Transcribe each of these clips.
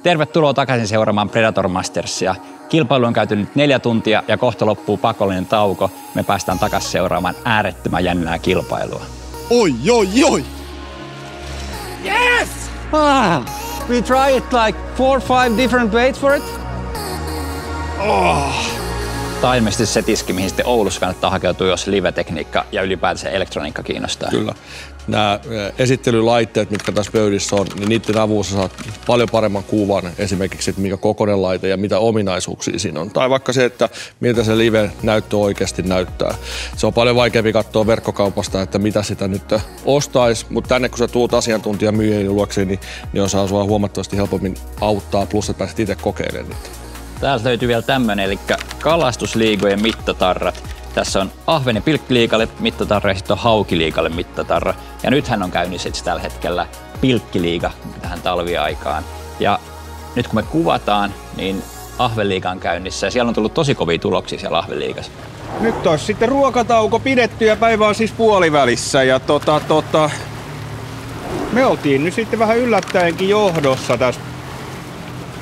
Tervetuloa takaisin seuraamaan Predator Mastersia. Kilpailu on käyty nyt 4 tuntia ja kohta loppuu pakollinen tauko. Me päästään takaisin seuraamaan äärettömän jännää kilpailua. Oi! Yes! We try it like 4 or 5 different ways for it. Tämä on ilmeisesti se tiski, mihin sitten Oulussa kannattaa hakeutua, jos live-tekniikka ja ylipäätänsä elektroniikka kiinnostaa. Kyllä. Nämä esittelylaitteet, mitkä tässä pöydissä on, niin niiden avulla saat paljon paremman kuvan esimerkiksi, että mikä kokoinen laite ja mitä ominaisuuksia siinä on. Tai vaikka se, että miltä se live-näyttö oikeasti näyttää. Se on paljon vaikeampi katsoa verkkokaupasta, että mitä sitä nyt ostaisi, mutta tänne kun sä tuut asiantuntijamyyjien luokse, niin osaa sua huomattavasti helpommin auttaa, plus että pääset itse kokeilemaan niitä. Täältä löytyy vielä tämmönen, eli kalastusliigojen mittatarrat. Tässä on ahven- ja pilkkiliigalle mittatarra ja sitten on haukiliigalle mittatarra. Ja nythän on käynnissä tällä hetkellä pilkkiliiga tähän talviaikaan. Ja nyt kun me kuvataan, niin ahvenliiga on käynnissä ja siellä on tullut tosi kovia tuloksia siellä ahvenliigassa. Nyt olisi sitten ruokatauko pidetty ja päivä on siis puolivälissä. Ja me oltiin nyt sitten vähän yllättäenkin johdossa tässä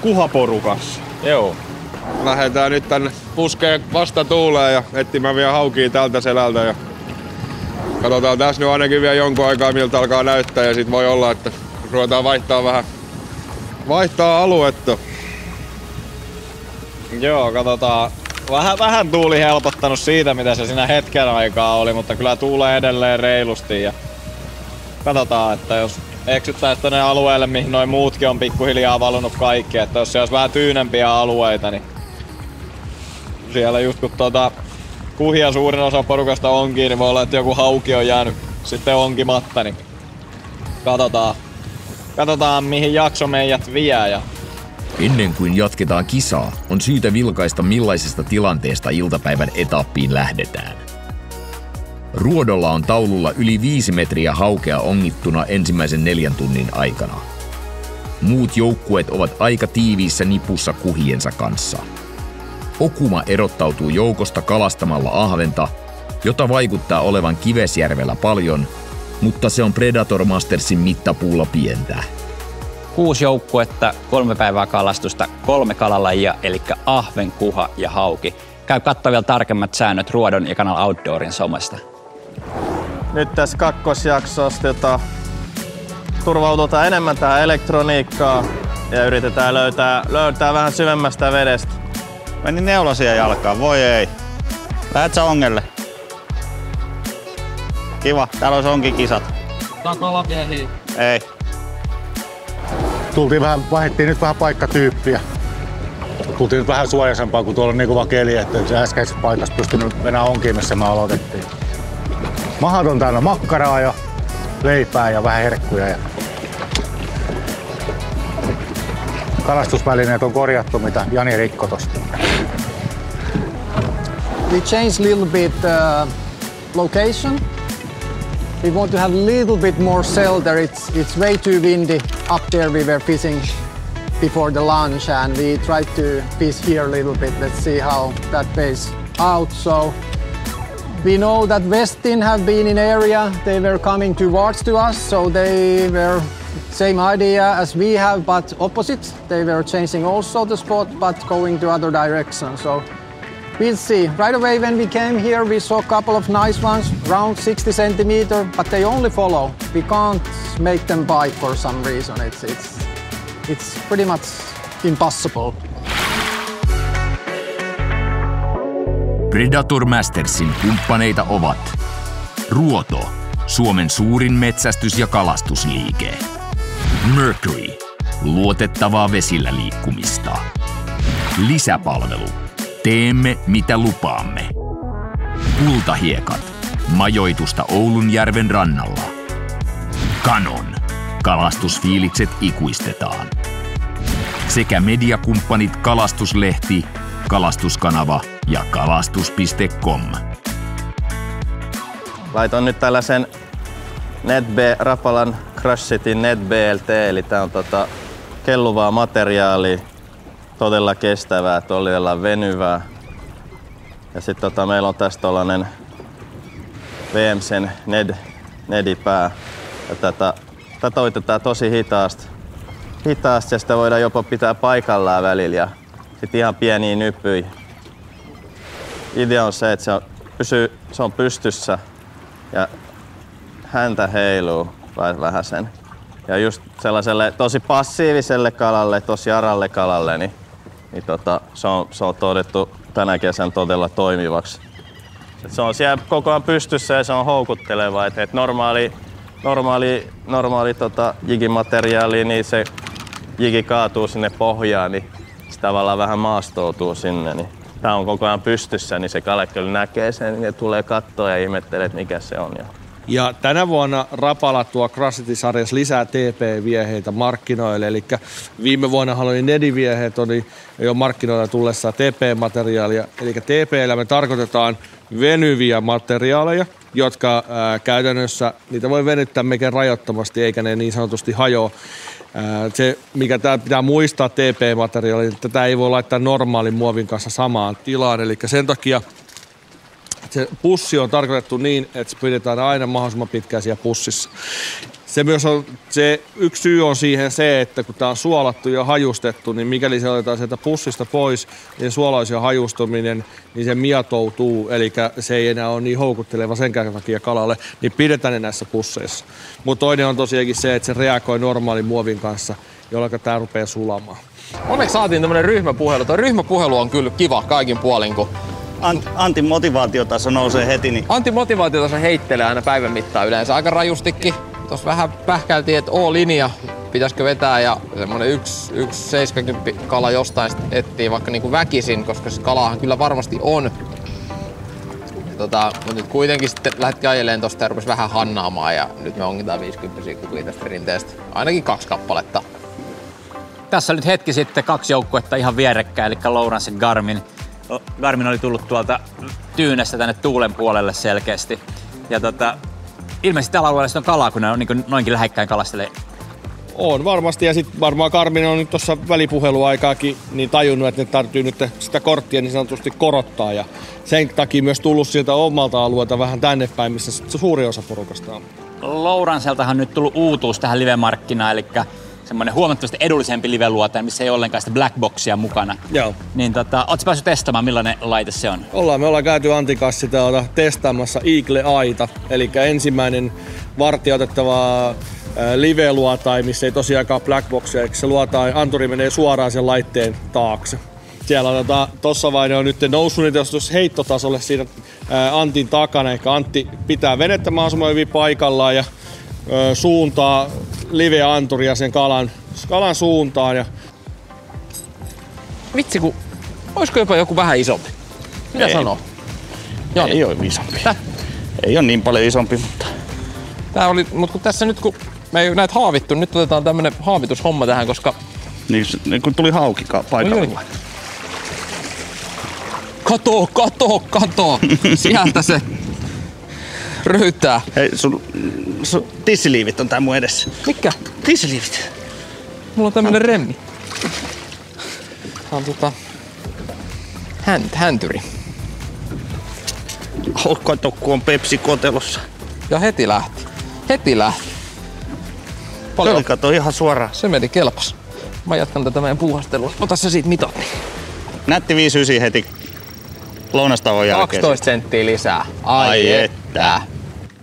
kuhaporukassa. Joo. Lähdetään nyt tänne puskeen vastatuuleen ja etsimään vielä haukia tältä selältä. Ja katsotaan tässä nyt ainakin vielä jonkun aikaa miltä alkaa näyttää ja sit voi olla, että ruvetaan vaihtaa aluetta. Joo, katsotaan. Vähän tuuli helpottanut siitä, mitä se siinä hetken aikaa oli, mutta kyllä tuulee edelleen reilusti. Ja katsotaan, että jos eksyttäisiin tuonne alueelle, mihin noin muutkin on pikkuhiljaa valunut kaikki, että jos se olisi vähän tyynempiä alueita, niin siellä just kun kuhia suurin osa porukasta onkin, niin voi olla, että joku hauki on jäänyt sitten onkimatta, niin katsotaan mihin jakso meidät vie. Ja ennen kuin jatketaan kisaa, on syytä vilkaista millaisesta tilanteesta iltapäivän etappiin lähdetään. Ruodolla on taululla yli 5 metriä haukea ongittuna ensimmäisen 4 tunnin aikana. Muut joukkueet ovat aika tiiviissä nipussa kuhiensa kanssa. Okuma erottautuu joukosta kalastamalla ahventa, jota vaikuttaa olevan Kivesjärvellä paljon, mutta se on Predator Mastersin mittapuulla pientä. 6 joukkuetta, 3 päivää kalastusta, 3 kalalajia, eli ahven, kuha ja hauki. Käy katsoa vielä tarkemmat säännöt Ruodon ja Kanal Outdoorin somesta. Nyt tässä kakkosjaksossa turvaudutaan enemmän tähän elektroniikkaan ja yritetään löytää vähän syvemmästä vedestä. Meni neulasia jalkaan, voi ei. Lähet sä ongelle? Kiva, täällä olisi onkikisat. Takalapiehiin. Ei. Vaihdettiin nyt vähän paikkatyyppiä. Tultiin nyt vähän suojaisempaa, kun tuolla on niin kova keli, että se äskeisessä paikassa pystynyt venää onkiin, missä me aloitettiin. Mahat on täynnä makkaraa ja leipää ja vähän herkkuja. Ja kalastusvälineet on korjattu, mitä Jani rikko tosta. We changed a little bit location. We want to have a little bit more shelter. It's way too windy up there. We were fishing before the lunch and we tried to fish here a little bit. Let's see how that pays out. So we know that Westin have been in area. They were coming towards to us, so they were same idea as we have, but opposite. They were changing also the spot, but going to other direction. So we'll see. Right away when we came here, we saw a couple of nice ones, around 60 centimeters, but they only follow. We can't make them bite for some reason. It's pretty much impossible. Predator Mastersin kumppaneita ovat Ruoto, Suomen suurin metsästys- ja kalastusliike. Mercury, luotettavaa vesillä liikkumista. Lisäpalvelu, teemme mitä lupaamme. Kultahiekat, majoitusta Oulunjärven rannalla. Canon, kalastusfiilikset ikuistetaan. Sekä mediakumppanit Kalastuslehti, Kalastuskanava ja kalastus.com. Laitan nyt tällaisen Rapalan Crush Cityn Net BLT, eli tää on kelluvaa materiaalia, todella kestävää, todella venyvää. Ja sitten meillä on tässä tollanen VMCn Nedipää. Ja tätä oitetaan tosi hitaasti. hitaasti ja sitä voidaan jopa pitää paikallaan välillä ja sitten ihan pieniä nyppyjä. Idea on se, että se on pystyssä ja häntä heiluu vähän sen. Ja just sellaiselle tosi passiiviselle kalalle, tosi aralle kalalle, niin se on todettu tänä kesän todella toimivaksi. Se on siellä koko ajan pystyssä ja se on houkutteleva. Et normaali jigimateriaali, niin se jigi kaatuu sinne pohjaan, niin se tavallaan vähän maastoutuu sinne. Niin tää on koko ajan pystyssä, niin se kala kyllä näkee sen ja tulee kattoa ja ihmettelee, että mikä se on. Ja tänä vuonna Rapala tuo Crushity-sarjassa lisää TP-vieheitä markkinoille. Eli viime vuonna oli Nedi-vieheet, oli jo markkinoilla tullessa TP-materiaalia. Eli TP:llä me tarkoitetaan venyviä materiaaleja, jotka käytännössä, niitä voi venyttää melkein rajoittomasti, eikä ne niin sanotusti hajoa. Se, mikä tää pitää muistaa TP-materiaali, että tätä ei voi laittaa normaalin muovin kanssa samaan tilaan. Eli sen takia se pussi on tarkoitettu niin, että se pidetään aina mahdollisimman pitkään siellä pussissa. Se myös on, se yksi syy on siihen se, että kun tämä on suolattu ja hajustettu, niin mikäli se otetaan sieltä pussista pois, niin suolaisen hajustuminen, niin se mietoutuu, eli se ei enää ole niin houkutteleva senkään takia kalalle, niin pidetään ne näissä pusseissa. Mutta toinen on tosiaankin se, että se reagoi normaalin muovin kanssa, jolloin tämä rupeaa sulamaan. Onneksi saatiin tämmönen ryhmäpuhelu. Tuo ryhmäpuhelu on kyllä kiva kaikin puolin, kun Antin motivaatiotaso nousee heti. Niin... Antin motivaatiotaso heittelee aina päivän mittaan yleensä aika rajustikin. Tuossa vähän pähkältiin, että linja pitäisikö vetää ja semmonen 1,70 kala jostain etsii vaikka niinku väkisin, koska se kalaahan kyllä varmasti on. Mutta nyt kuitenkin sitten lähdettiin ajeleen tosta ja rupesi vähän hannaamaan ja nyt me ongitaan 50 kuvia tästä rinteestä. Ainakin 2 kappaletta. Tässä nyt hetki sitten 2 joukkuetta ihan vierekkäin, eli Lowrance ja Garmin. Garmin oli tullut tuolta Tyynestä tänne Tuulen puolelle selkeästi. Ja ilmeisesti tällä alueella on kalaa, kun ne on niin noinkin lähekkäin kalastelee. On varmasti, ja sitten varmaan Garmin on nyt tuossa välipuheluaikaakin niin tajunnut, että ne tarvitsee nyt sitä korttia niin sanotusti korottaa. Ja sen takia myös tullut sieltä omalta alueelta vähän tänne päin, missä suuri osa porukasta on. Lowranceltahan on nyt tullut uutuus tähän live-markkinaan, eli semmoinen huomattavasti edullisempi live-luote, missä ei ollenkaan sitä blackboxia mukana. Joo. Niin ootko päässyt testaamaan, millainen laite se on? Me ollaan käyty Antin kanssa sitä testaamassa Eagle-aita, eli ensimmäinen varttia otettava live-luotai, missä ei tosiaankaan blackboxia, eli se luotai, anturi menee suoraan sen laitteen taakse. Siellä tossa vaihe on nyt noussut niitä heittotasolle siinä Antin takana, eli Antti pitää venettä mahdollisimman hyvin paikallaan ja suuntaa live-anturia sen kalan suuntaan. Ja... Vitsi, olisiko jopa joku vähän isompi? Mitä ei sanoo? Joni. Ei ole isompi. Ei ole niin paljon isompi, mutta... Mutta kun tässä nyt kun me ei näitä haavittu, nyt otetaan tämmönen haavitushomma tähän, koska... Niin kun tuli hauki paikalle. No, Kato! Sieltä se röytää. Hei, sun tissiliivit on tää mun edessä. Mikä? Tissiliivit. Mulla on tämmönen remmi. Tää on häntyri. Kato, kun on Pepsi kotelossa. Ja heti lähti. Paljon. Se kato ihan suoraan. Se meni kelpas. Mä jatkan tätä meidän puuhastelua. Ota sä siitä mitat. Nätti 5,9 heti lounastauon jälkeen. 12 senttiä lisää. Ai että.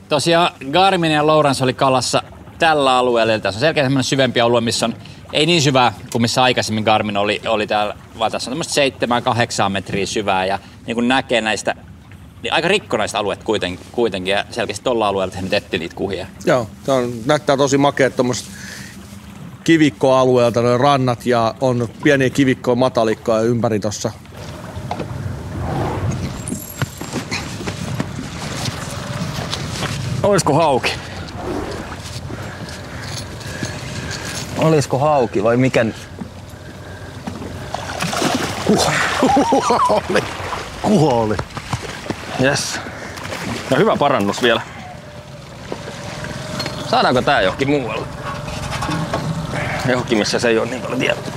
Tosiaan Garmin ja Lowrance oli kalassa tällä alueella. Eli tässä on selkeä semmoinen syvempi alue, missä on ei niin syvää kuin missä aikaisemmin Garmin oli täällä, vaan tässä on tämmöistä 7-8 metriä syvää ja niin kuin näkee näistä, niin aika rikkonaista alueet kuitenkin ja selkeästi tuolla alueella he nyt etti niitä kuhia. Joo, näyttää tosi makeat tuommoista kivikkoalueelta nuo rannat ja on pieniä kivikkoja, matalikkoja ympäri tossa. Olisiko hauki? Olisiko hauki vai mikä? Kuha oli. Jes. Ja hyvä parannus vielä. Saadaanko tää johonkin muualle? Johonkin, missä se ei ole niin paljon tietoa.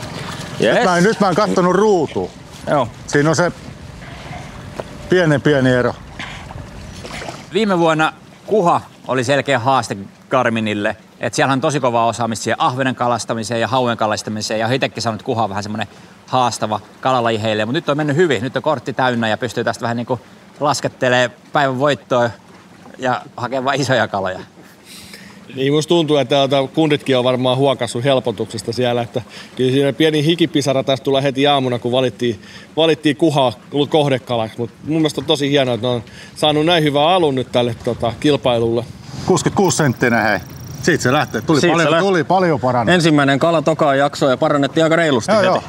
Yes. Nyt mä en kattonut ruutua. Joo. Siinä on se pieni ero. Viime vuonna kuha oli selkeä haaste Garminille Et siellä on tosi kovaa osaamista siihen ahvenen kalastamiseen ja hauen kalastamiseen. Ja itsekin sanonut, että kuha on vähän semmoinen haastava kalalaji heille. Mutta nyt on mennyt hyvin. Nyt on kortti täynnä ja pystyy tästä vähän niin kuin laskettelemaan päivän voittoa ja hakemaan isoja kaloja. Niin musta tuntuu, että kunditkin on varmaan huokassut helpotuksesta siellä. Että kyllä siinä pieni hikipisara tästä tulee heti aamuna, kun valittiin kuhaa kohdekalaksi. Mutta mun mielestä on tosi hienoa, että ne on saanut näin hyvän alun nyt tälle kilpailulle. 66 senttinen, hei. Siitä se lähtee. Tuli paljon parannus. Ensimmäinen kala tokaan jakso ja parannettiin aika reilusti heti. Joo.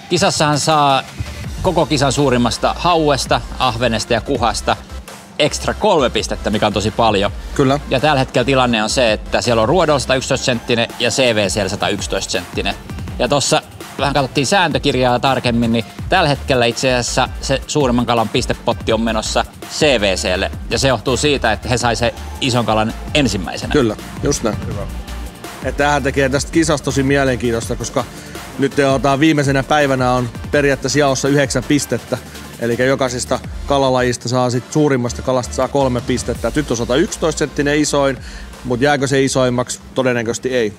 Kisassahan saa koko kisan suurimmasta hauesta, ahvenesta ja kuhasta ekstra 3 pistettä, mikä on tosi paljon. Kyllä. Ja tällä hetkellä tilanne on se, että siellä on ruodolla 111 senttinen ja CVC:llä 111 senttinen. Ja tuossa vähän katsottiin sääntökirjaa tarkemmin, niin tällä hetkellä itse asiassa se suurimman kalan pistepotti on menossa CVC:lle. Ja se johtuu siitä, että he sai se ison kalan ensimmäisenä. Kyllä, just näin. Hyvä. Että tämähän tekee tästä kisasta tosi mielenkiintoista, koska nyt viimeisenä päivänä on periaatteessa jaossa 9 pistettä. Eli jokaisesta kalalajista saa suurimmasta kalasta saa 3 pistettä. Nyt on 111 senttinen isoin, mutta jääkö se isoimmaksi? Todennäköisesti ei.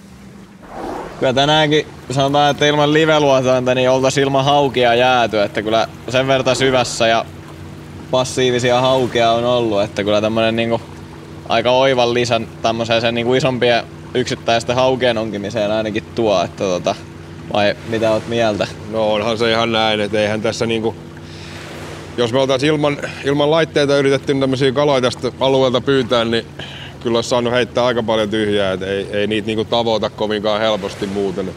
Kyllä tänäänkin sanotaan, että ilman live-luotointa niin oltaisiin ilman haukia jääty. Että kyllä sen verran syvässä ja passiivisia haukia on ollut. Että kyllä tämmönen niinku aika oivan lisän tämmöiseen sen niinku isompien yksittäisten haukien onkimiseen ainakin tuo. Että vai mitä oot mieltä? No onhan se ihan näin, että eihän tässä niinku... Jos me oltaisiin ilman laitteita yritetty tämmöisiä kaloja tästä alueelta pyytää, niin kyllä olisi saanut heittää aika paljon tyhjää, että ei niitä niinku tavoita kovinkaan helposti muuten.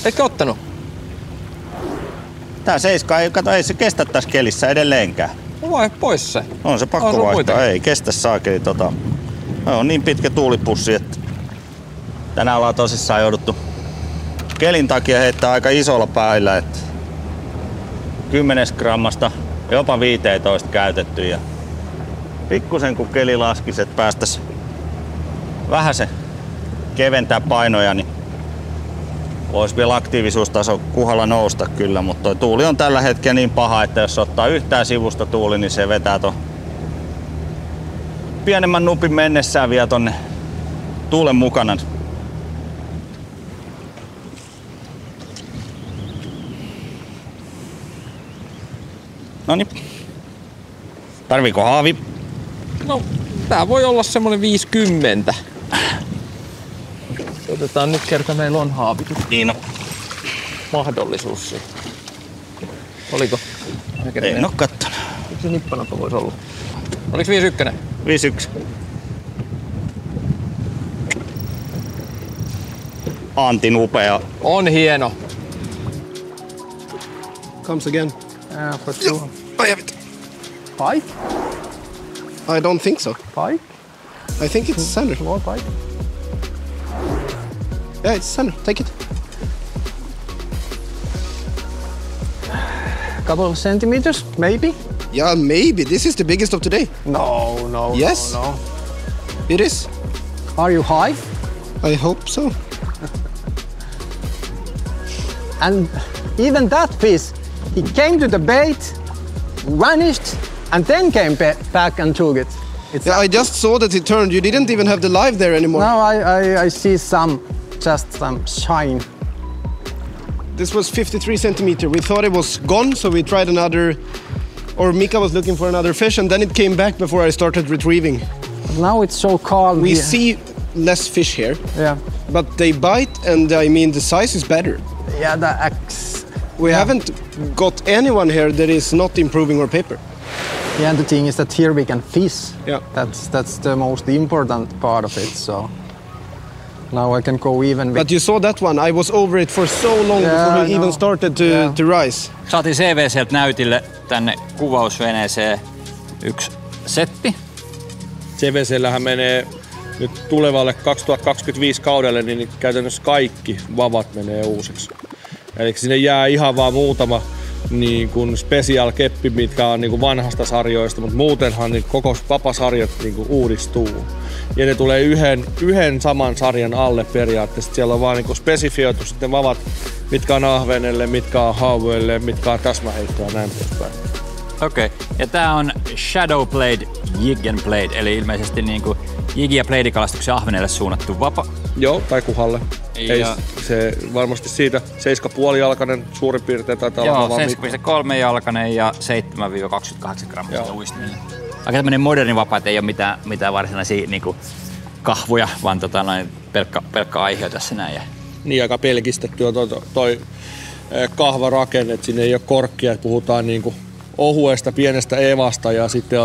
Etkö ottanut? Tää 7 ei se kestä tässä kelissä edelleenkään. No vai pois se. On se pakko vaihtaa, ei kestä saakeli on niin pitkä tuulipussi, että tänään ollaan tosissaan jouduttu kelin takia heittää aika isolla päällä, että 10 grammasta jopa 15 käytetty ja pikkusen kun keli laskisi, että päästäisiin vähän se keventää painoja, niin voisi vielä aktiivisuustaso kuhalla nousta kyllä, mutta toi tuuli on tällä hetkellä niin paha, että jos ottaa yhtään sivusta tuuli, niin se vetää ton pienemmän nupin mennessään vielä tonne tuulen mukana. Noniin. Tarviiko haavi? No, tää voi olla semmonen 50. Otetaan nyt kerta meillä on haavitus. Niin on. Mahdollisuus siihen. Oliko? En oo kattonut. Miksi se nippanappa vois olla? Oliks 51? 51. Antin upea. On hieno. Comes again. For sure. I have it. Pike? I don't think so. Pike? I think it's center. Small pike? Yeah, it's center. Take it. Couple of centimeters, maybe? Yeah, maybe. This is the biggest of today. No. Yes. No. It is. Are you high? I hope so. And even that fish, he came to the bait, vanished, and then came back and took it. Yeah, I just saw that it turned. You didn't even have the live there anymore. No, I see just some shine. This was 53 centimeter. We thought it was gone, so we tried another, or Mika was looking for another fish, and then it came back before I started retrieving. But now it's so calm. We see less fish here. Yeah. But they bite, and I mean the size is better. Yeah, the axe. We haven't got anyone here that is not improving our paper. Yeah, and the thing is that here we can fish. Yeah. That's the most important part of it. So now I can go even with... But you saw that one. I was over it for so long before we even started to rise. Saatiin CVC:ltä näytille tänne kuvausveneeseen yksi setti. CVC:llähän menee nyt tulevalle 2025 kaudelle, niin käytännössä kaikki vavat menee uusiksi. Eli sinne jää ihan vaan niin kuin special-keppi, mitkä on niin kuin vanhasta sarjoista, mutta muutenhan niin koko vapasarjat niin kuin uudistuu. Ja ne tulee yhden saman sarjan alle periaatteessa. Siellä on vaan niin kuin spesifioitu sitten vavat, mitkä on ahvenelle, mitkä on hauelle, mitkä on täsmäheittoa ja näin poispäin. Okei. Ja tää on Shadowblade Jig and Blade, eli ilmeisesti niinku jigi- ja bleidikalastuksen ahvenelle suunnattu vapa. Joo, tai kuhalle. Ja... Ei, se varmasti siitä 7,5-jalkainen suurin piirtein taitaa olla vapa. Joo, 7,3-jalkainen ja 7-28 grammista uistimille. Aika tämmönen moderni vapa, et ei oo mitään varsinaisia niinku kahvuja, vaan pelkkä aihio tässä näin. Niin, aika pelkistetty on toi kahvarakenne, että sinne ei ole korkkia, että puhutaan niinku ohuesta pienestä evasta ja sitten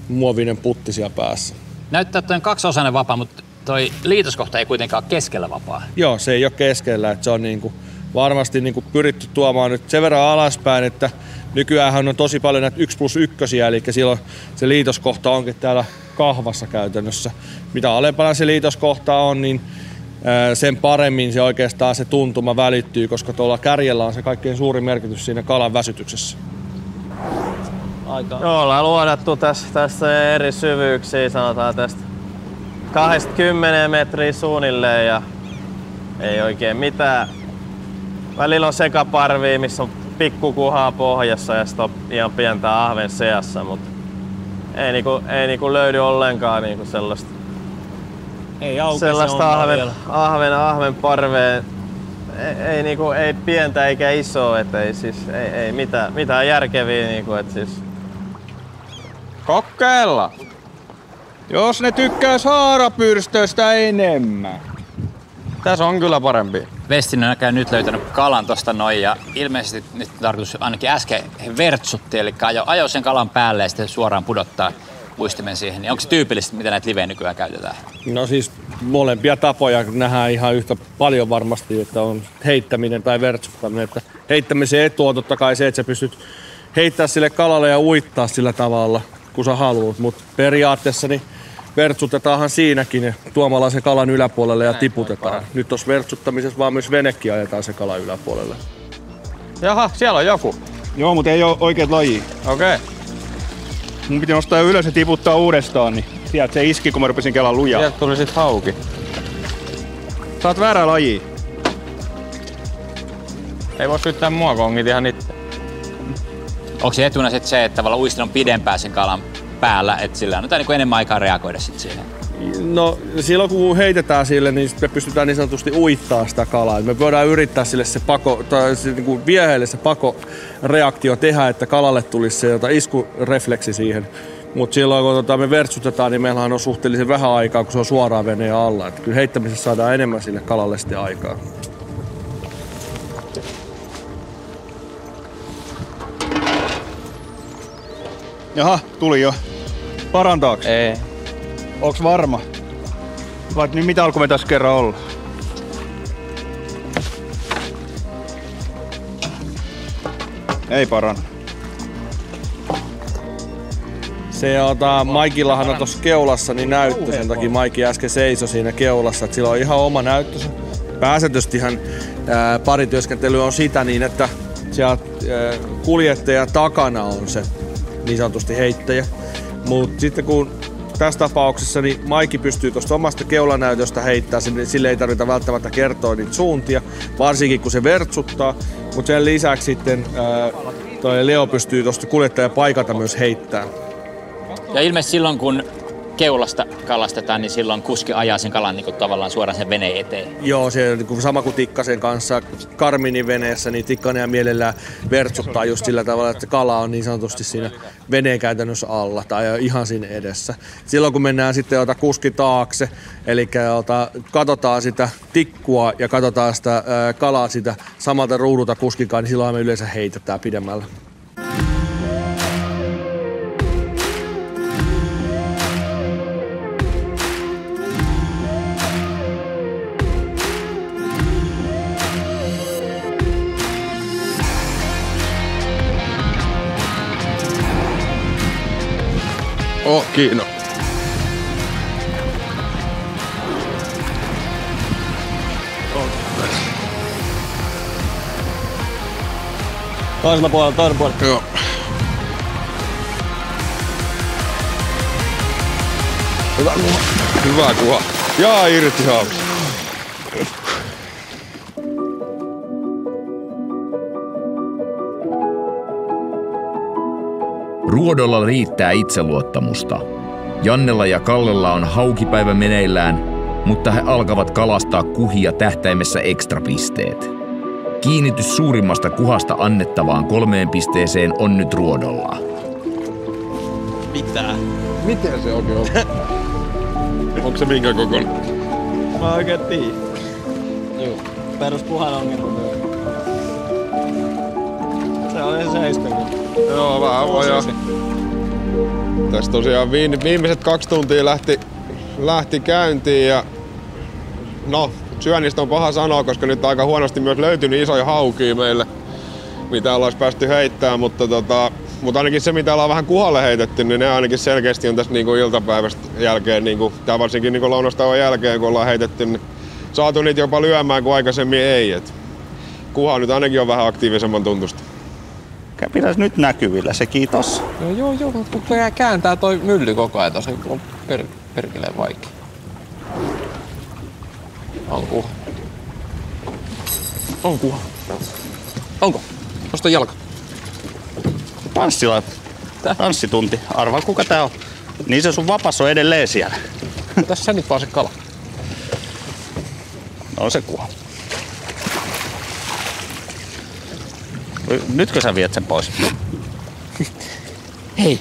muovinen putti siellä päässä. Näyttää, että on kaksiosainen vapa, mutta toi liitoskohta ei kuitenkaan ole keskellä vapaa. Joo, se ei ole keskellä, että se on niinku varmasti niinku pyritty tuomaan nyt sen verran alaspäin, että nykyäänhän on tosi paljon näitä 1+1, eli silloin se liitoskohta onkin täällä kahvassa käytännössä. Mitä alempana se liitoskohta on, niin sen paremmin se oikeastaan se tuntuma välittyy, koska tuolla kärjellä on se kaikkein suurin merkitys siinä kalan väsytyksessä. Joo, ollaan luodattu tässä eri syvyyksiä, sanotaan tästä 20 metriä suunnilleen ja ei oikein mitään. Välillä on sekaparvia, missä on pikkukuhaa pohjassa ja sitten on ihan pientä ahven seassa, mutta ei niinku löydy ollenkaan niinku sellaista. Sellaista ahven parvea. Ei pientä eikä isoa, et ei mitään järkeviä niinku, et siis. Kokeilla! Jos ne tykkää saarapyrstöistä enemmän. Tässä on kyllä parempi. Vestinen on nyt löytänyt kalan tosta noin ja ilmeisesti nyt tarkoitus ainakin äsken he vertsutti, eli ajoi sen kalan päälle ja sitten suoraan pudottaa uistimen siihen. Niin onko se tyypillistä, mitä näitä livejä nykyään käytetään? No siis molempia tapoja nähdään ihan yhtä paljon varmasti, että on heittäminen tai vertsuttaminen. Että heittämisen etu on totta kai se, että sä pystyt heittämään sille kalalle ja uittaa sillä tavalla, kun sä haluat. Mutta periaatteessa niin vertsutetaanhan siinäkin tuomalla se kalan yläpuolelle ja tiputetaan. Nyt tuossa vertsuttamisessa vaan myös venekin ajetaan se kalan yläpuolelle. Jaha, siellä on joku. Joo, mutta ei ole oikeat lajia. Okei. Mun piti nostaa ylös ja tiputtaa uudestaan, niin sieltä se iski, kun mä rupesin kelaan lujaa. Sieltä tuli sit hauki. Sä oot väärää lajia. Ei voi syyttää mua, kun ongit ihan itse. Onko se etuna sit se, että tavallaan uistin on pidempään sen kalan päällä, että sillä on niin enemmän aikaa reagoida sit siihen? silloin kun heitetään sille, niin me pystytään niin sanotusti uittaa sitä kalaa. Me voidaan yrittää sille se pako, tai se, niin kuin vieheelle se pakoreaktio tehdä, että kalalle tulisi se iskurefleksi siihen. Mutta silloin kun me vertsutetaan, niin meillähän on suhteellisen vähän aikaa, kun se on suoraan veneen alla. Et kyllä heittämisessä saadaan enemmän sille kalalle sitten aikaa. Jaha, tuli jo. Parantaaks? Ei. Onks varma? Vai niin mitä alkoi me tässä kerran olla? Ei paranna. Se Maikillahan on tuossa keulassa niin näyttö, sen takia Maikki äsken seisoi siinä keulassa, että sillä on ihan oma näyttönsä. Pääsääntöisestihän parityöskentely on sitä niin, että sieltä kuljettajan takana on se niin sanotusti heittäjä. Mutta sitten kun tässä tapauksessa niin Maikki pystyy tuosta omasta keulanäytöstä heittämään, niin sille ei tarvita välttämättä kertoa niitä suuntia, varsinkin kun se vertsuttaa. Mutta sen lisäksi sitten toi Leo pystyy tuosta kuljettajan paikalta myös heittämään. Ja ilmeisesti silloin, kun keulasta kalastetaan, niin silloin kuski ajaa sen kalan niin kuin tavallaan suoraan sen veneen eteen. Joo, se niin sama kuin Tikkasen kanssa Karminin veneessä, niin Tikkanen ja mielellään vertsuttaa just sillä tavalla, että kala on niin sanotusti siinä veneen käytännössä alla tai ihan siinä edessä. Silloin kun mennään sitten kuski taakse, eli katsotaan sitä tikkua ja katsotaan sitä kalaa sitä samalta ruudulta kuskikaan, niin silloin me yleensä heitetään pidemmällä. Kiino. Toisella puolella. Joo. Hyvä kuva. Jaa irti haavis. Ruodolla riittää itseluottamusta. Jannella ja Kallella on haukipäivä meneillään, mutta he alkavat kalastaa kuhia tähtäimessä ekstrapisteet. Kiinnitys suurimmasta kuhasta annettavaan 3 pisteeseen on nyt Ruodolla. Miten se oikein on? Onko se minkä kokoinen? Mä oikein tiedä. Joo. Peruspuhan ongelma. Se oli se 70. Joo, vähän vajaa. Tässä tosiaan viimeiset 2 tuntia lähti käyntiin ja no, syönnistä on paha sanoa, koska nyt aika huonosti myös löytynyt isoja haukia meille, mitä ollaan päästy heittämään, mutta ainakin se, mitä ollaan vähän kuhalle heitetty, niin ne ainakin selkeästi on tässä niinku iltapäivästä jälkeen, tai varsinkin niinku lounastauon jälkeen, kun ollaan heitetty, niin saatu niitä jopa lyömään, kun aikaisemmin ei. Et kuha nyt ainakin on vähän aktiivisemman tuntusta. Pitäis nyt näkyvillä se, kiitos. Joo, mutta kun kääntää toi mylly koko ajan, se on perkeleen vaikea. On kuha. Onko? Nosta jalka. Tanssitunti. Arvaa kuka tää on. Niin se sun vapas on edelleen siellä. Tässä nyt vaan se kala. No se kuha. Nytkö sä viet sen pois? Hei!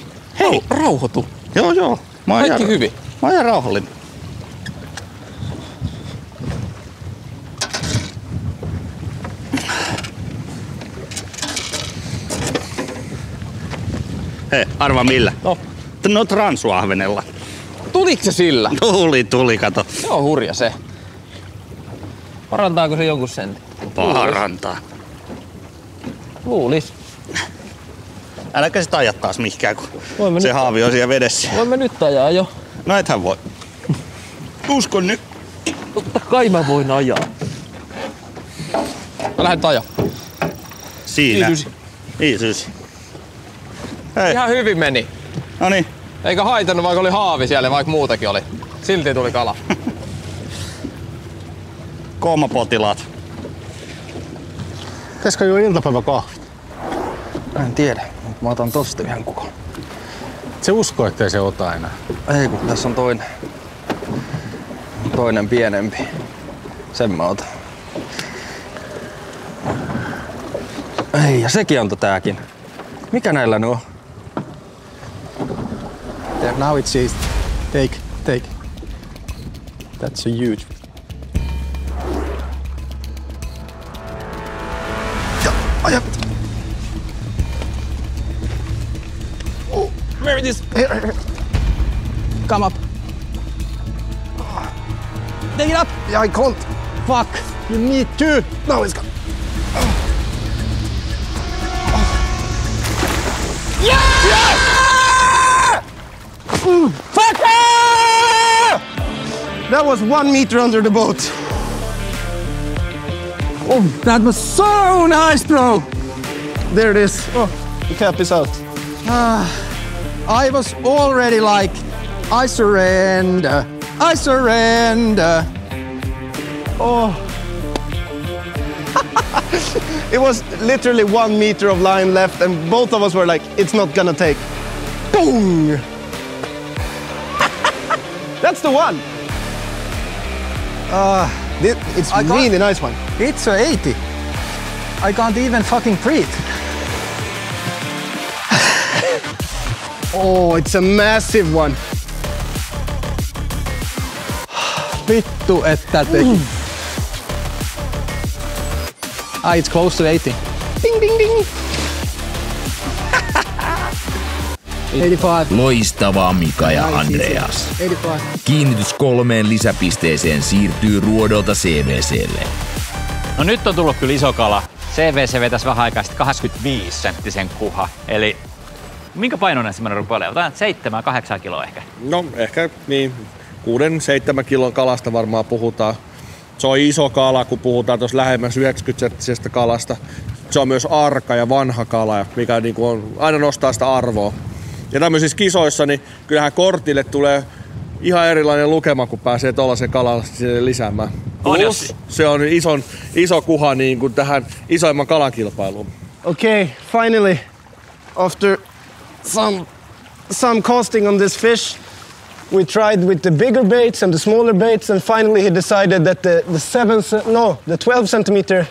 Rauhoitu! Joo. Kaikki hyvin. Mä oon ihan rauhallinen. Hei, arva millä? No transuahvenella. Tuliko se sillä? Tuli, kato. Se on hurja se. Parantaako se jonkun sentin? Parantaa. Luulis. Äläkä sit ajat taas mihinkään, kun se haavi on siellä vedessä. Voimme nyt ajaa jo. No ethän voi. Uskon nyt. Totta kai mä voin ajaa. Mä lähden ajaa. Siinä. 5-9. Hei. Ihan hyvin meni. Noniin. Eikä haitannut, vaikka oli haavi siellä, vaikka muutakin oli. Silti tuli kala. Koomapotilaat. Pitäisikö jo iltapäiväkahvit? En tiedä, mutta mä otan tosta yhden kukon. Se uskoo, ettei se ota enää. Ei, kun tässä on toinen pienempi. Sen mä otan. Ei, ja sekin antoi tääkin. Mikä näillä nyt on? There, now it says, take. That's a huge. Aja! Oh, where it is? Here. Come up. Take it up! Yeah, I can't. Fuck! You need to! Now it's gone. Yeah! Fuck! That was 1 meter under the boat. Oh, that was so nice throw! There it is. Oh, the cap is out. I was already like, I surrender. Oh. It was literally 1 meter of line left and both of us were like, it's not gonna take. Boom! That's the one! It's a really nice one. It's a 80. I can't even fucking breathe. Oh, it's a massive one. Vittu, että teki. It's close to 80. Ding, ding, ding. 85. Loistavaa Mika ja Andreas. 85. Kiinnitys 3 lisäpisteeseen siirtyy Ruodolta CVC:lle. No nyt on tullut kyllä iso kala. CVC vetäisi vähän aikaa sitten 85 senttisen kuha. Eli minkä painoinen semmoinen rupeaa? Otetaan 7-8 kiloa ehkä. No ehkä niin, 6-7 kilon kalasta varmaan puhutaan. Se on iso kala, kun puhutaan tuossa lähemmäs 90-senttisestä kalasta. se on myös arka ja vanha kala, mikä niin kuin on, aina nostaa sitä arvoa. Ja tämmöisissä kisoissa, niin kyllähän kortille tulee ihan erilainen lukema, kun pääsee tuollaisen kalan lisäämään. Plus se on iso kuha niin kuin tähän isoimman kalakilpailuun. Okay, finally, after some casting on this fish, we tried with the bigger baits and the smaller baits, and finally he decided that the 12 centimeter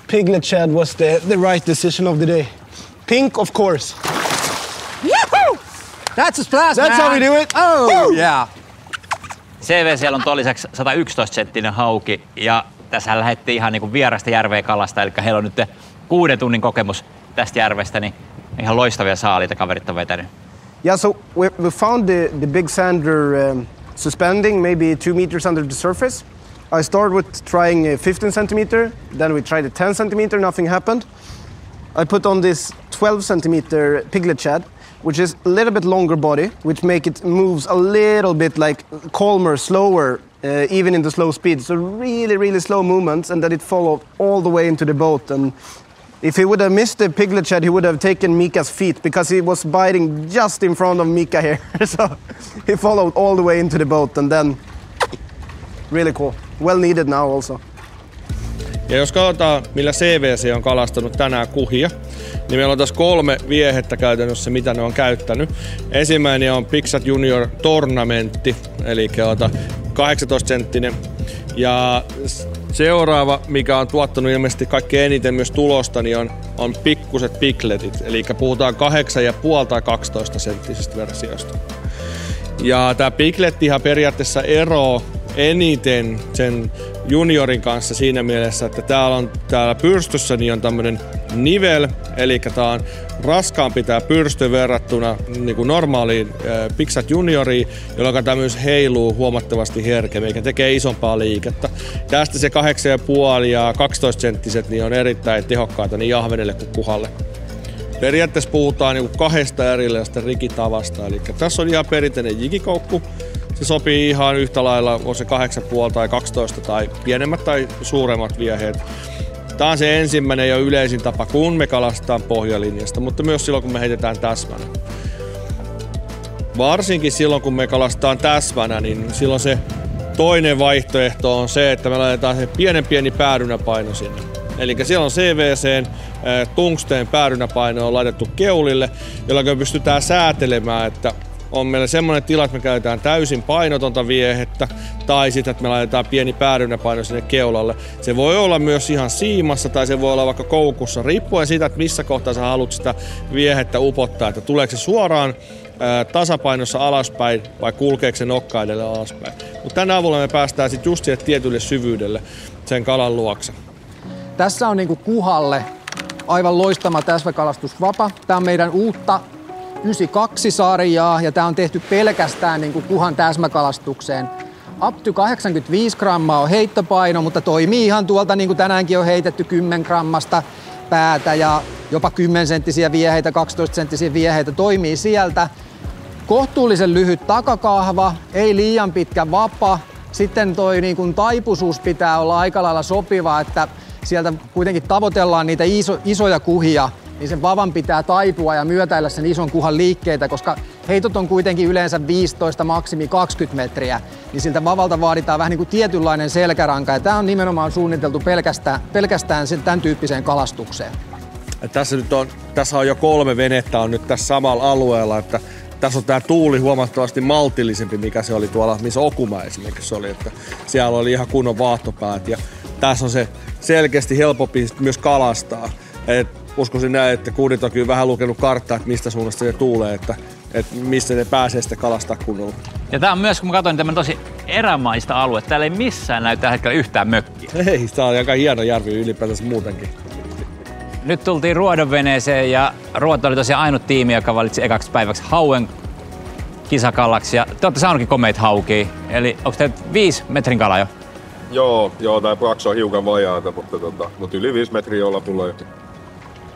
piglet shad was the right decision of the day. Pink, of course. Yahoo! That's a splash, That's how we do it. Oh, woo! yeah. CVC:llä on tuon lisäksi 111-senttinen hauki ja tässä lähdettiin ihan niinku vierasta järveä kalasta, eli heillä on nyt 6 tunnin kokemus tästä järvestä, niin ihan loistavia saaliita kaverit on vetänyt. Yeah, so we found the big sander suspending maybe 2 meters under the surface. I started with trying 15 centimeter, then we tried a 10 centimeter, nothing happened. I put on this 12 centimeter piglet shad, which is a little bit longer body, which make it moves a little bit like calmer, slower, even in the slow speed. So really, really slow movements, and then it followed all the way into the boat. And if he would have missed the piglet shad, he would have taken Mika's feet because he was biting just in front of Mika here. So he followed all the way into the boat, and then really cool. Well needed now also. Ja jos katsotaan, millä CVC on kalastanut tänään kuhia, niin meillä on tässä 3 viehettä käytännössä, mitä ne on käyttänyt. Ensimmäinen on Pixat Junior Tornamentti, eli 18-senttinen. Ja seuraava, mikä on tuottanut ilmeisesti kaikkein eniten myös tulosta, niin on pikkuset pigletit, eli puhutaan 8,5 tai 12-senttisestä versiosta. Ja tämä piglettihan periaatteessa eroaa eniten sen juniorin kanssa siinä mielessä, että täällä pyrstössä niin on tämmöinen nivel, eli tää on raskaampi tää pyrstö verrattuna niin kuin normaaliin Pixat Junioriin, jolloin tämä myös heiluu huomattavasti herkemmin, eikä tekee isompaa liikettä. Tästä se 8,5 ja 12-senttiset niin on erittäin tehokkaita niin ahvenelle kuin kuhalle. Periaatteessa puhutaan niin 2 erilaisesta rikitavasta, eli tässä on ihan perinteinen jigikoukku. Se sopii ihan yhtä lailla, on se 8,5 tai 12 tai pienemmät tai suuremmat vieheet. Tämä on se ensimmäinen ja yleisin tapa, kun me kalastetaan pohjalinjasta, mutta myös silloin, kun me heitetään täsmänä. Varsinkin silloin, kun me kalastetaan täsmänä, niin silloin se toinen vaihtoehto on se, että me laitetaan se pieni päärynäpaino sinne. Eli siellä on CVC:n tungsteen päärynäpaino on laitettu keulille, jolloin me pystytään säätelemään, että on meillä semmoinen tila, että me käytetään täysin painotonta viehettä tai sitten, että me laitetaan pieni päärynäpaino sinne keulalle. Se voi olla myös ihan siimassa tai se voi olla vaikka koukussa, riippuen siitä, että missä kohtaa sä haluat sitä viehettä upottaa, että tuleeko se suoraan tasapainossa alaspäin vai kulkeeko se nokka edelle alaspäin. Mutta tämän avulla me päästään sitten just siihen tietylle syvyydelle sen kalan luokse. Tässä on niinku kuhalle aivan loistava täsmäkalastusvapa. Tämä on meidän uutta 92-sarjaa ja tämä on tehty pelkästään niinku kuhan täsmäkalastukseen. Up to 85 grammaa on heittopaino, mutta toimii ihan tuolta, niin kuin tänäänkin on heitetty 10 grammasta päätä ja jopa 10-senttisiä vieheitä, 12-senttisiä vieheitä toimii sieltä. Kohtuullisen lyhyt takakahva, ei liian pitkä vapa. Sitten toi niin kuin taipuisuus pitää olla aika lailla sopiva, että sieltä kuitenkin tavoitellaan niitä isoja kuhia, niin sen vavan pitää taipua ja myötäillä sen ison kuhan liikkeitä, koska heitot on kuitenkin yleensä 15, maksimi 20 metriä, niin siltä vavalta vaaditaan vähän niin kuin tietynlainen selkäranka, ja tämä on nimenomaan suunniteltu pelkästään tämän tyyppiseen kalastukseen. Tässä on jo 3 venettä on nyt tässä samalla alueella, että tässä on tämä tuuli huomattavasti maltillisempi, mikä se oli tuolla, missä Okuma esimerkiksi oli, että siellä oli ihan kunnon vaahtopäät, ja tässä on se selkeästi helpompi myös kalastaa. Uskoisin näin, että kuudit on kyllä vähän lukenut karttaa, että mistä suunnasta se tuulee, että missä ne pääsee sitten kalastaa kunnolla. Ja tää on myös, kun mä katsoin, tämmönen tosi erämaista alue. Täällä ei missään näy tällä hetkellä yhtään mökkiä. Ei, tää on aika hieno järvi ylipäätänsä muutenkin. Nyt tultiin Ruodon veneeseen ja Ruoto oli tosiaan ainut tiimi, joka valitsi ekaksi päiväksi hauen kisakallaksi. Ja te ootte saanutkin komeita haukia. Eli onko teillä 5 metrin kala jo? Joo, tää paksu on hiukan vajaata, mutta yli 5 metriä olla tulee.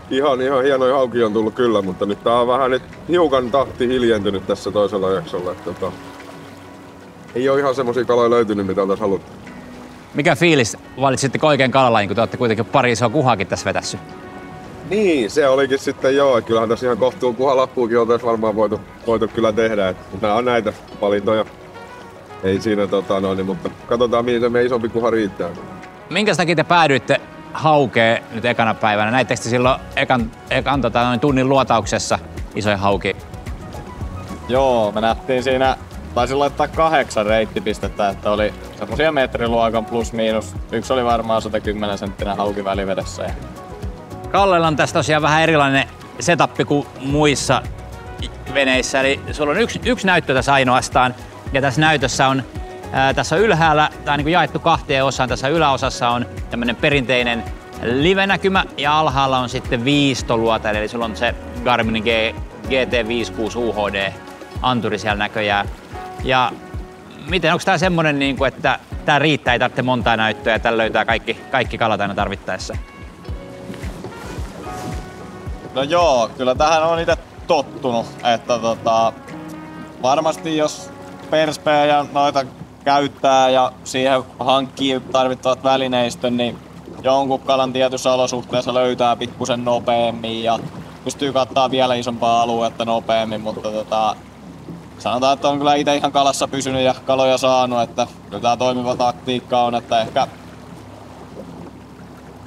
Ihan hienoja haukia on tullut kyllä, mutta nyt tää on vähän hiukan tahti hiljentynyt tässä toisella jaksolla. Ei ole ihan semmosia kaloja löytynyt, mitä oltais haluttu. Mikä fiilis valitsitte oikein kalalajin, kun te olette kuitenkin pari isoa kuhaakin tässä vetässy? Niin, se olikin sitten joo. Kyllähän tässä ihan kohtuun kuhalappuukin oltaisiin varmaan voitu kyllä tehdä. Nämä on näitä valintoja. Ei siinä mutta katsotaan mihin se meidän isompi kuha riittää. Minkä takia te päädyitte haukeen nyt ekana päivänä? Näittekö te silloin ekan noin tunnin luotauksessa isoja hauki? Joo, me nähtiin siinä, taisin laittaa 8 reittipistettä, että oli semmosia metriluokan plus miinus. Yksi oli varmaan 110 senttinen hauki välivedessä. Kallella on tässä tosiaan vähän erilainen setappi kuin muissa veneissä. Eli sulla on yksi näyttö tässä ainoastaan. Ja tässä näytössä on, tässä on ylhäällä, tämä on niin kuin jaettu 2 osaan. Tässä yläosassa on tämmöinen perinteinen live-näkymä ja alhaalla on sitten viistoluota. Eli sulla on se Garmin GT56 UHD anturi siellä näköjään. Ja miten, onko tää semmonen, että tää riittää, ei tarvitse montaa näyttöä ja täällä löytää kaikki kalat aina tarvittaessa? No joo, kyllä tähän on itse tottunut, että varmasti jos perspeä ja noita käyttää ja siihen hankkii tarvittavat välineistön, niin jonkun kalan tietyissä olosuhteissa löytää pikkusen nopeammin ja pystyy kattaa vielä isompaa aluetta nopeammin, mutta sanotaan, että on kyllä itse ihan kalassa pysynyt ja kaloja saanut, että kyllä tää toimiva taktiikka on, että ehkä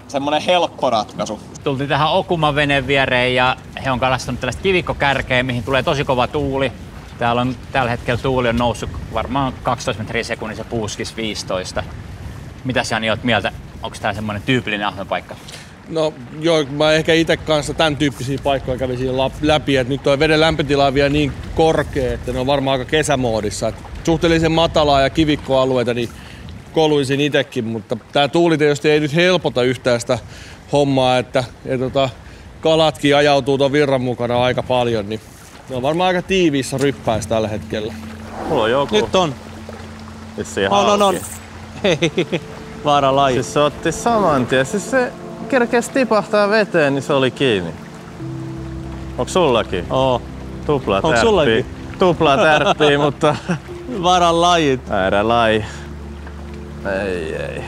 semmonen helppo ratkaisu. Tultiin tähän Okuman veneen viereen ja he on kalastanut tällaista kivikkokärkeä, mihin tulee tosi kova tuuli. Täällä on tällä hetkellä tuuli on noussut varmaan 12 metriä sekunnissa, puuskis 15. Mitä sä oot mieltä? Onko tää semmonen tyypillinen ahvenpaikka? No joo, mä ehkä itse kanssa tämän tyyppisiä paikkoja kävisin läpi, että nyt toi veden lämpötila on vielä niin korkea, että ne on varmaan aika kesämoodissa. Et suhteellisen matalaa ja kivikkoalueita niin koluisin itsekin, mutta tää tuuli tietysti ei nyt helpota yhtään sitä hommaa, että kalatkin ajautuu ton virran mukana aika paljon, niin ne on varmaan aika tiiviissä ryppäissä tällä hetkellä. Mulla on joku. Nyt on. On. Hei, vaaralaji. Siis se otti saman tien. Siis se kerkesi tipahtaa veteen, niin se oli kiinni. Onks sullakin? Oo. Tupla Onks sullakin? Tupla tärppii, mutta vaaralajit. Laji. Ei.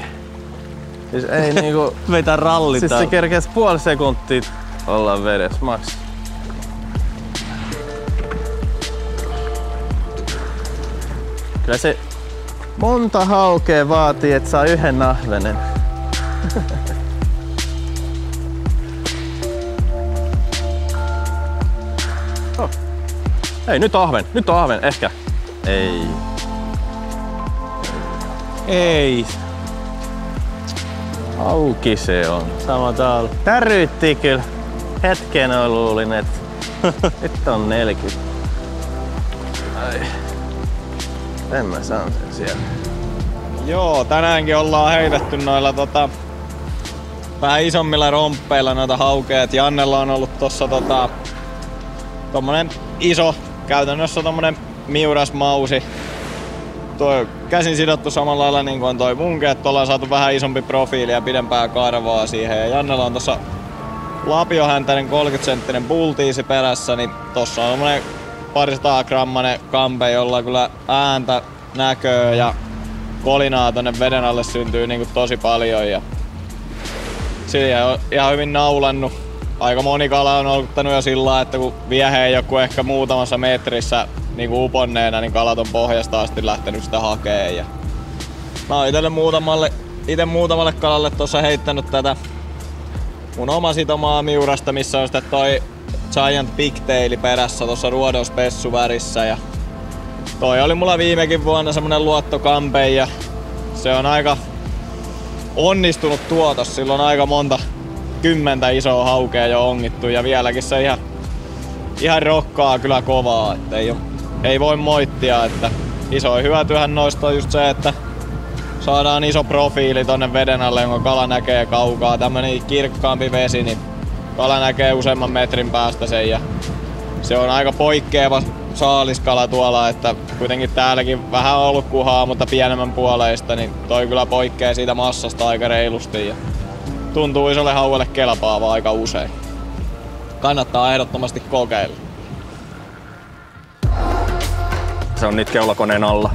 Siis ei niinku Vetä rallita. Siis se kerkesi puoli sekuntia olla vedessä maks. Kyllä se monta haukea vaatii, että saa yhden ahvenen. Oh. Ei, nyt on ahven, ehkä. Ei. Auki se on. Sama täällä. Täryytti kyllä. Hetken luulin, että nyt on 40. Ai. En mä saan sen siellä. Joo, tänäänkin ollaan heitetty noilla vähän isommilla romppeilla noita haukeja. Jannella on ollut tossa tommonen iso, käytännössä tommonen miurasmausi. Toi käsin sidottu samalla lailla niin kuin toi munke, että ollaan saatu vähän isompi profiili ja pidempää karvaa siihen. Ja Jannella on tossa lapiohäntäinen 30-senttinen bultiisi perässä, niin tossa on tommonen 200 grammanen kampe, jolla kyllä ääntä, näköä ja kolinaa tonne veden alle syntyy niin kuin tosi paljon. Ja siihen on ihan hyvin naulannut. Aika moni kala on oluttanut jo sillä, että kun viehe ei joku ehkä muutamassa metrissä niin kuin uponneena, niin kalat on pohjasta asti lähtenyt sitä hakeen. Ja mä oon ite muutamalle kalalle tuossa heittänyt tätä mun oma sitomaa miurasta, missä on sitten toi Giant Pigtail perässä tuossa ruodospessuvärissä. Ja toi oli mulla viimekin vuonna semmonen luottokampe ja se on aika onnistunut tuotos. Silloin aika monta 10 isoa haukea jo ongittu ja vieläkin se ihan rokkaa kyllä kovaa. Että ei voi moittia, että isoin hyötyhän noista on just se, että saadaan iso profiili tonne veden alle, jonka kala näkee kaukaa. Tämmönen kirkkaampi vesi, niin kala näkee useamman metrin päästä sen ja se on aika poikkeava saaliskala tuolla, että kuitenkin täälläkin vähän on ollut kuhaa, mutta pienemmän puoleista, niin toi kyllä poikkeaa siitä massasta aika reilusti ja tuntuu isolle hauelle kelpaavaa aika usein. Kannattaa ehdottomasti kokeilla. Se on nyt keulakoneen alla.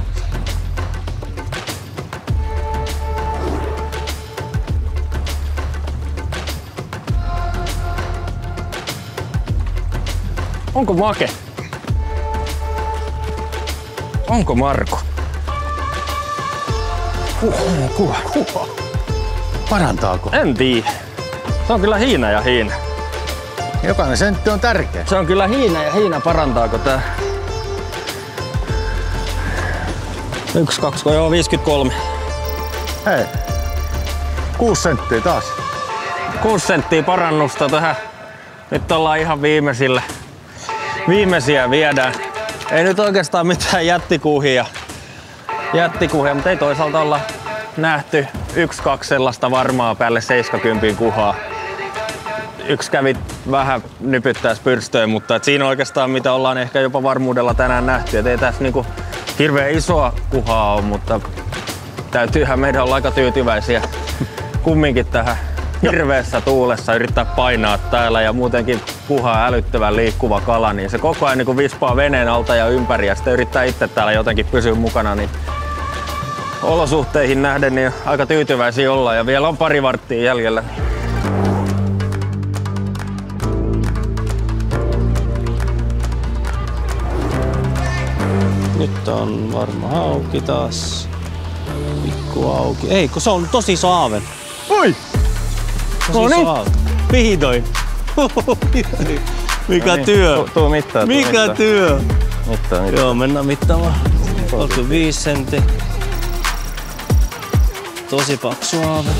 Onko make? Onko Marko? Kuha. Parantaako? En tiedä. Se on kyllä hiina ja hiina. Jokainen sentti on tärkeä. Se on kyllä hiina ja hiina. Parantaako tää? 1, 2, 53. Hei. 6 senttiä taas. 6 senttiä parannusta tähän. Nyt ollaan ihan viimeisiä viedään. Ei nyt oikeastaan mitään jättikuhia, mutta ei toisaalta olla nähty 1-2 sellaista varmaa päälle 70 kuhaa. Yksi kävi vähän nypyttäessä pyrstöön, mutta siinä oikeastaan mitä ollaan ehkä jopa varmuudella tänään nähty. Et ei tässä niinku hirveän isoa kuhaa ole, mutta täytyyhän meidän olla aika tyytyväisiä kumminkin tähän hirveässä tuulessa yrittää painaa täällä ja muutenkin kuhaa älyttävän liikkuva kala, niin se koko ajan niin vispaa veneen alta ja ympäri ja sitten yrittää itse täällä jotenkin pysyä mukana, niin olosuhteihin nähden niin aika tyytyväisiä ollaan ja vielä on pari varttia jäljellä. Nyt on varma hauki taas. Pikku auki. Ei, kun se on tosi saaven. Oi! Tosi saaven. Vihdoin. Mikä työ? Tuu mittaa. Mikä työ? Mittaa. Joo, mennään mittaamaan. 35 sentti. Tosi paksu aave.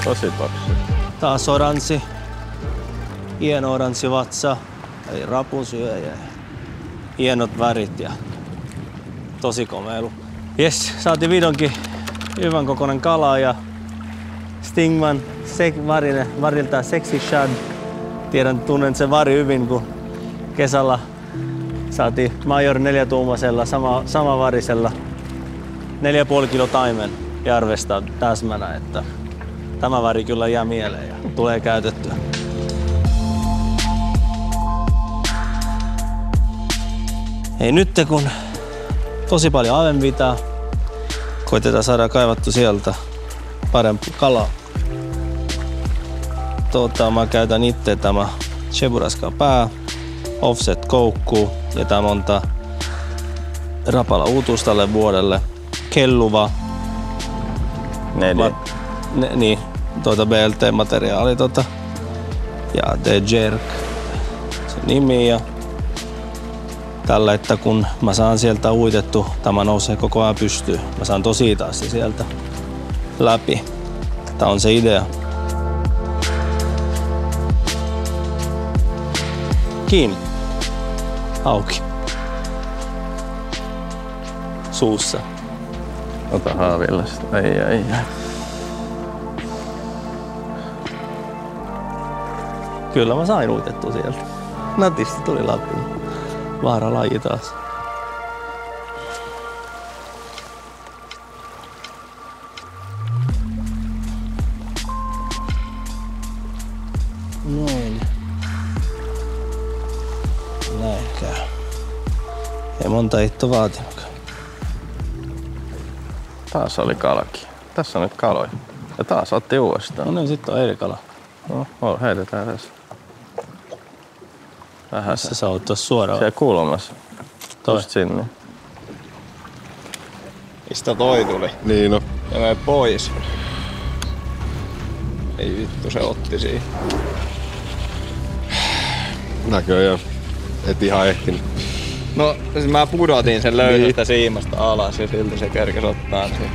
Tosi paksu. Taas oranssi. Hieno oranssi vatsa. Ei rapusyöjä. Hienot värit ja tosi komeilu. Jes, saatiin vihdoinkin hyvän kokoinen kala ja Stingman varilta Sexy Shad. Tunnen sen vari hyvin, kun kesällä saatiin Major 4-tuumaisella, sama varisella 4,5 kilo taimen järvestä täsmänä, että tämä väri kyllä jää mieleen ja tulee käytettyä. Hei, nyt kun tosi paljon avenvitaa, koitetaan saada kaivattu sieltä parempi kalaa. Mä käytän itse tämä Cheburaska pää, offset koukku ja tää monta Rapala uutuus tälle vuodelle. Kelluva. Niin, BLT-materiaali ja The Jerk se nimi ja tällä, että kun mä saan sieltä uitettu, tämä nousee koko ajan pystyyn. Mä saan tosi hitaasti sieltä läpi. Tää on se idea. Kiinni. Auki. Suussa. Ota haavillasta. Ei. Kyllä mä sain uitettua sieltä. Nätisti tuli läpi. Vaaralaji taas. Noin. Näin käy. Ei monta hitto vaatinutkaan. Taas oli kalakin. Tässä on nyt kaloja. Ja taas otti uudestaan. No niin, sitten on eri kala. No, heitetään tässä. Vähän missä sä oot tuossa suoraan? Siellä kulmassa. Just sinne. Mistä toi tuli? Niin no. Ja mene pois. Ei vittu, se otti siihen. Näköjään. Et ihan ehtinyt. No, siis mä pudotin sen löysästä siimasta alas ja silti se kerkes ottaa sen.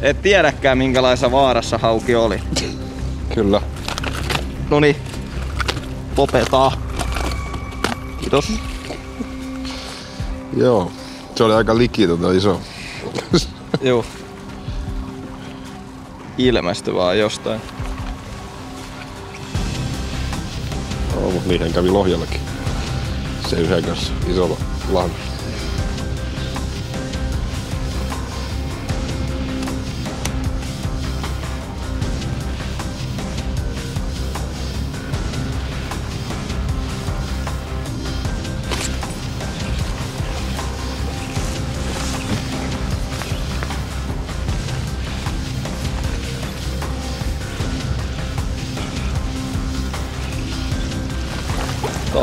Et tiedäkään minkälaisessa vaarassa hauki oli. Kyllä. Noniin. Lopetaan. Kiitos. Joo. Se oli aika liki iso. Joo. Ilmestyi vaan jostain. No, mut niiden kävi Lohjallakin. Se yhden kanssa isolla lahna.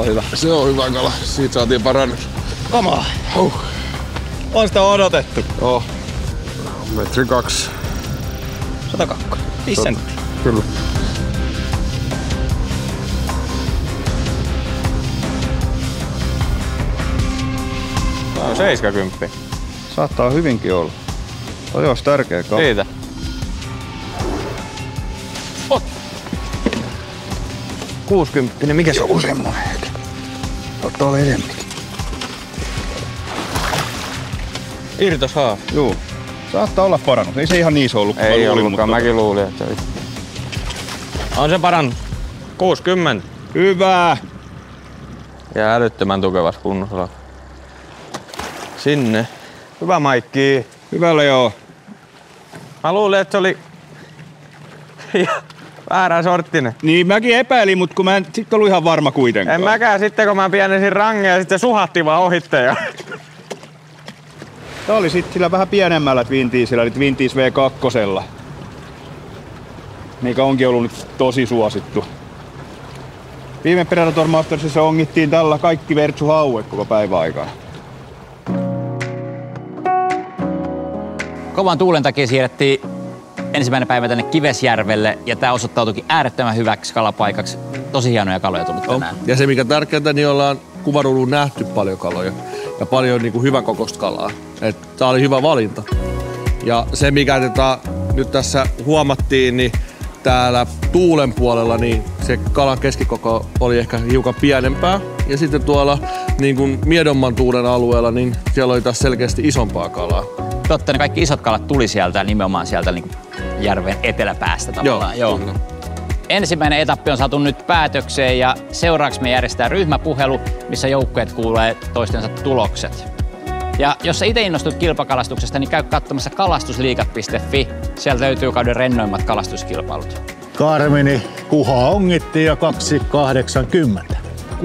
on hyvä. Se on hyvä kala. Siitä saatiin parannus. Come on. On sitä odotettu. Oh. 1,2 metriä. 102. 5 senttiä. Kyllä. Tää on 70. Saattaa hyvinkin olla. Toi olisi tärkeä kala. Siitä. 60. Mikä se on semmoinen? Ottaa olla enemmänkin. Irtos haaf. Juu. Saattaa olla parannus. Ei se ihan niin ollut. Ei ollutkaan. Mäkin luulin, että se on se parannus. 60. Hyvä. Ja älyttömän tukevassa kunnossa. Sinne. Hyvä Maikki. Hyvä Leo. Mä luulin, että se oli väärän sorttinen. Niin mäkin epäilin, mutta kun mä en sit ollut ihan varma kuitenkaan. En mäkään sitten, kun mä pienensin rangen ja sitten suhahti vaan ohitte. Tää oli sit sillä vähän pienemmällä Twin Teasillä, eli Twin Teas V2. Mikä onkin ollut nyt tosi suosittu. Viime Predator Mastersissa ongittiin tällä kaikki vertsuhauet koko päivän aikana. Kovan tuulen takia siirrettiin ensimmäinen päivä tänne Kivesjärvelle ja tää osoittautuikin äärettömän hyväksi kalapaikaksi. Tosi hienoja kaloja tullut tänään. Ja se mikä tärkeintä, niin ollaan kuvaruudulla nähty paljon kaloja ja paljon niin kuin hyvänkokoista kalaa. Tää oli hyvä valinta. Ja se mikä nyt tässä huomattiin, niin täällä tuulen puolella niin se kalan keskikoko oli ehkä hiukan pienempää. Ja sitten tuolla niin kuin miedomman tuulen alueella, niin siellä oli taas selkeästi isompaa kalaa. Totta, ne kaikki isot kalat tuli sieltä nimenomaan sieltä niin järven eteläpäästä tavallaan. Joo. Ensimmäinen etappi on saatu nyt päätökseen ja seuraavaksi me järjestetään ryhmäpuhelu, missä joukkueet kuulee toistensa tulokset. Ja jos sä itse innostut kilpakalastuksesta, niin käy katsomassa kalastusliigat.fi. Sieltä löytyy kauden rennoimmat kalastuskilpailut. Karmini, kuhaa ongittiin ja 2,80.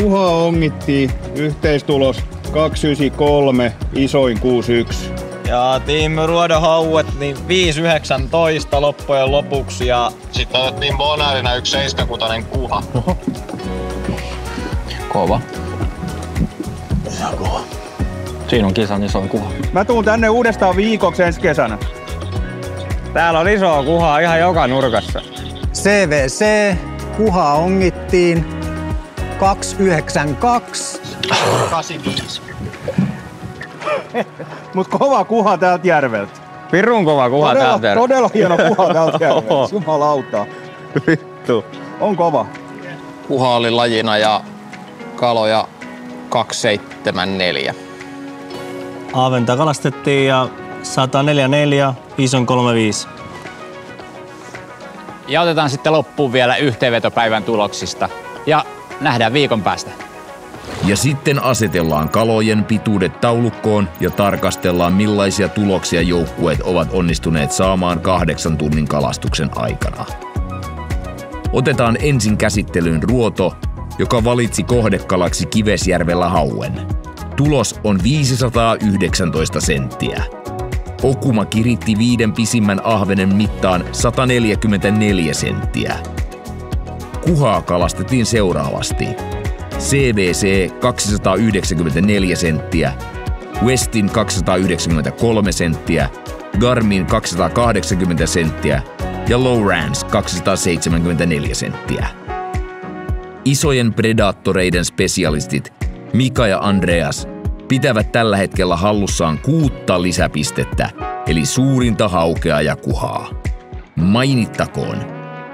Kuhaa ongittiin, yhteistulos 2,93, isoin 6,1. Ja Team Ruodon hauet niin 5,19 loppujen lopuksi ja sitten otettiin Bonairina 1,76 kuha. Oho. Kova. Ihan kova. Siinä on kisan isoin kuha. Mä tuun tänne uudestaan viikoksi ensi kesänä. Täällä on isoa kuhaa ihan joka nurkassa. CVC, kuha ongittiin 2,92. 85. Mut kova kuha täältä järveltä. Pirun kova kuha täältä järveltä. Todella hieno kuha täältä järveltä. Jumalauta. Vittu. On kova. Kuha oli lajina ja kaloja 274. Aaventa kalastettiin ja 144, ison 35. Ja otetaan sitten loppuun vielä yhteenvetopäivän tuloksista. Ja nähdään viikon päästä. Ja sitten asetellaan kalojen pituudet taulukkoon ja tarkastellaan millaisia tuloksia joukkueet ovat onnistuneet saamaan 8 tunnin kalastuksen aikana. Otetaan ensin käsittelyyn ruoto, joka valitsi kohdekalaksi Kivesjärvellä hauen. Tulos on 519 senttiä. Okuma kiritti 5 pisimmän ahvenen mittaan 144 senttiä. Kuhaa kalastettiin seuraavasti. CVC 294 senttiä, Westin 293 senttiä, Garmin 280 senttiä ja Lowrance 274 senttiä. Isojen predaattoreiden spesialistit Mika ja Andreas pitävät tällä hetkellä hallussaan 6 lisäpistettä, eli suurinta haukea ja kuhaa. Mainittakoon,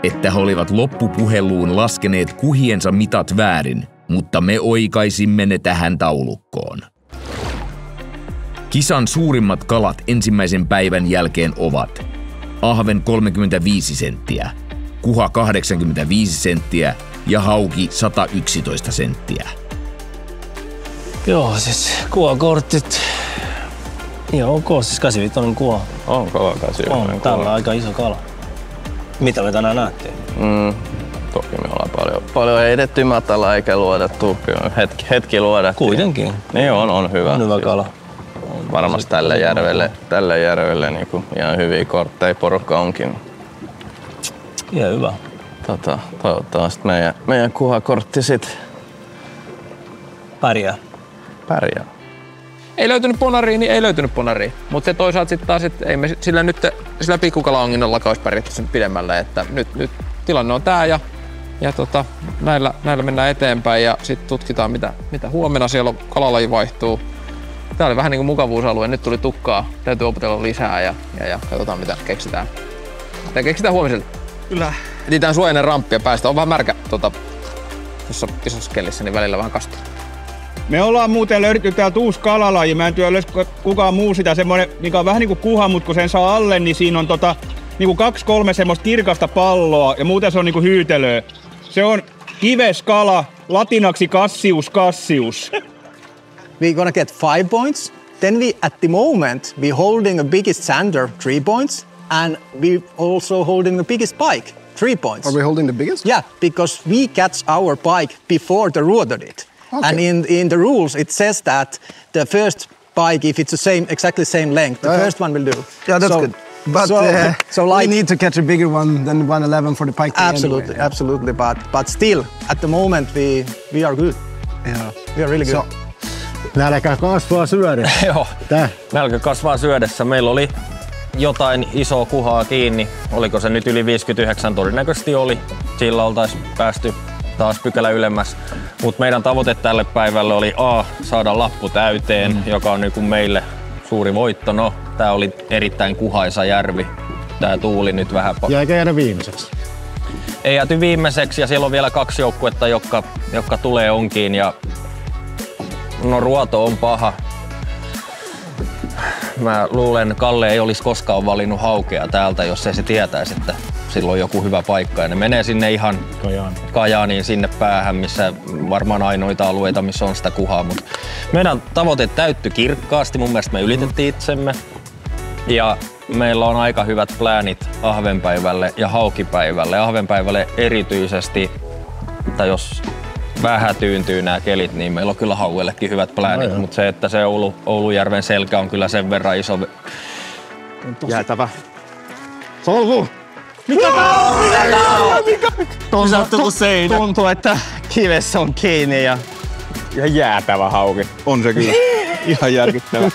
että he olivat loppupuheluun laskeneet kuhiensa mitat väärin, mutta me oikaisimme ne tähän taulukkoon. Kisan suurimmat kalat ensimmäisen päivän jälkeen ovat ahven 35 senttiä, kuha 85 senttiä ja hauki 111 senttiä. Joo, siis kuvakortit. Joo, ok, siis 85 kuva. On kova 85. On, täällä on aika iso kala. Mitä me tänään nähtiin? Toki me ollaan paljon edetty matala eikä luotettu. Hetki luoda. Kuitenkin. Niin on hyvä. On hyvä kala. Varmasti tälle järvelle niin kuin ihan hyviä kortteja porukka onkin. Ihan hyvä. Toivottavasti meidän kuhakortti sit Pärjää. Pärjää. Ei löytynyt ponaria, niin ei löytynyt ponaria. Mutta se toisaalta sitten taas, että ei me sillä pikkukalaonginnolla olisi pärjätty sen pidemmälle. Että nyt tilanne on tää ja näillä mennään eteenpäin ja sitten tutkitaan mitä huomenna siellä on, kalalaji vaihtuu. Tää oli vähän niin kuin mukavuusalue, nyt tuli tukkaa, täytyy opetella lisää ja katsotaan mitä keksitään. Mitä keksitään huomiselle? Kyllä. Etsitään suojainen ramppi ja päästä. On vähän märkä tuossa isossa kellissä, niin välillä vähän kastaa. Me ollaan muuten löydetty täältä uusi kalalaji. Mä en tiedä, olisiko kukaan muu sitä semmonen, mikä on vähän niinku kuha, mutta kun sen saa alle, niin siinä on niinku 2-3 semmoista kirkasta palloa ja muuten se on niinku hyytelöä. Se on kiveskala, latinaksi cassius. We're gonna get 5 points. Then we, at the moment, we're holding the biggest sander, 3 points. And we're also holding the biggest pike, 3 points. Are we holding the biggest? Yeah, because we catch our pike before the ruoder did. Okay. And in the rules, it says that the first pike, if it's exactly the same length, the first one will do. Yeah, that's good. But we need to catch a bigger one than 111 for the pike. Absolutely, anyway. absolutely. But still, at the moment, we are good. Yeah. We are really good. Nälkä kasvaa syödessä. Joo, nälkä kasvaa syödessä. Meillä oli jotain isoa kuhaa kiinni. Oliko se nyt yli 59? Todennäköisesti oli. Sillä oltaisiin päästy taas pykälä ylemmäs. Mutta meidän tavoite tälle päivälle oli saada lappu täyteen, joka on niin kuin meille suuri voitto. No, tää oli erittäin kuhaisa järvi. Tää tuuli nyt vähän... Jäikö jäädä viimeiseksi? Ei jääty viimeiseksi ja siellä on vielä 2 joukkuetta, jotka tulee onkiin. Ja no, ruoto on paha. Mä luulen, Kalle ei olisi koskaan valinnut haukea täältä, jos ei se tietäisi, että sillä on joku hyvä paikka. Ja ne menee sinne ihan Kajaaniin sinne päähän, missä varmaan ainoita alueita, missä on sitä kuhaa. Mutta meidän tavoite täyttyi kirkkaasti. Mun mielestä me ylitettiin itsemme. Ja meillä on aika hyvät pläänit ahvenpäivälle ja haukipäivälle. Ahvenpäivälle erityisesti, tai jos vähän tyyntyy nämä kelit, niin meillä on kyllä hauellekin hyvät pläänit, mutta se, että se Oulujärven selkä on kyllä sen verran iso. Jäätävä. Solvu! Mikä tuntuu, että kivessä on kiinni ja jäätävä hauki. On se kyllä. Ihan järkyttävä.